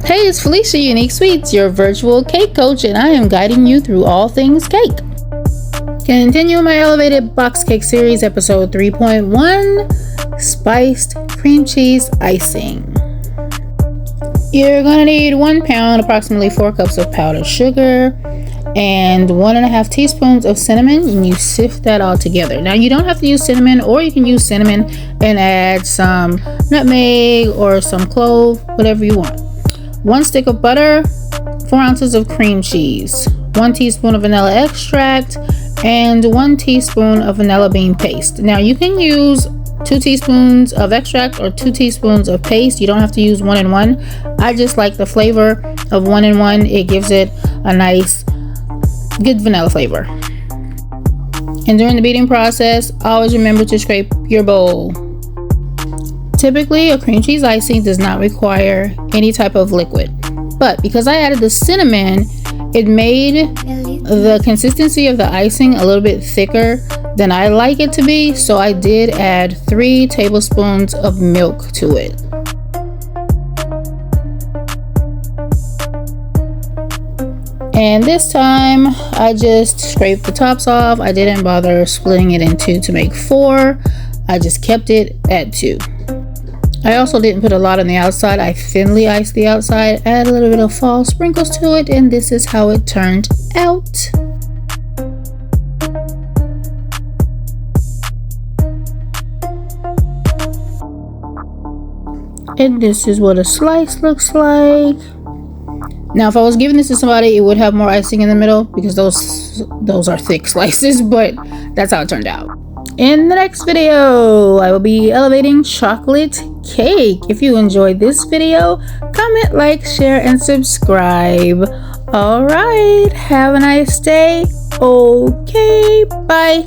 Hey, it's Felicia, Unique Sweets, your virtual cake coach, and I am guiding you through all things cake. Continue my elevated box cake series, episode 3.1, spiced cream cheese icing. You're gonna need 1 pound, approximately 4 cups of powdered sugar, and 1.5 teaspoons of cinnamon, and you sift that all together. Now you don't have to use cinnamon, or you can use cinnamon and add some nutmeg or some clove, whatever you want. 1 stick of butter, 4 ounces of cream cheese, 1 teaspoon of vanilla extract, and 1 teaspoon of vanilla bean paste. Now you can use 2 teaspoons of extract or 2 teaspoons of paste. You don't have to use 1 and 1. I just like the flavor of 1 and 1. It gives it a nice, good vanilla flavor. And during the beating process, always remember to scrape your bowl. Typically, a cream cheese icing does not require any type of liquid, but because I added the cinnamon, it made the consistency of the icing a little bit thicker than I like it to be, so I did add 3 tablespoons of milk to it. And this time, I just scraped the tops off. I didn't bother splitting it in 2 to make 4. I just kept it at 2. I also didn't put a lot on the outside. I thinly iced the outside, add a little bit of fall sprinkles to it, and this is how it turned out. And this is what a slice looks like. Now, if I was giving this to somebody, it would have more icing in the middle because those are thick slices, but that's how it turned out. In the next video, I will be elevating chocolate cake. If you enjoyed this video, comment, like, share, and subscribe. All right, have a nice day. Okay, bye.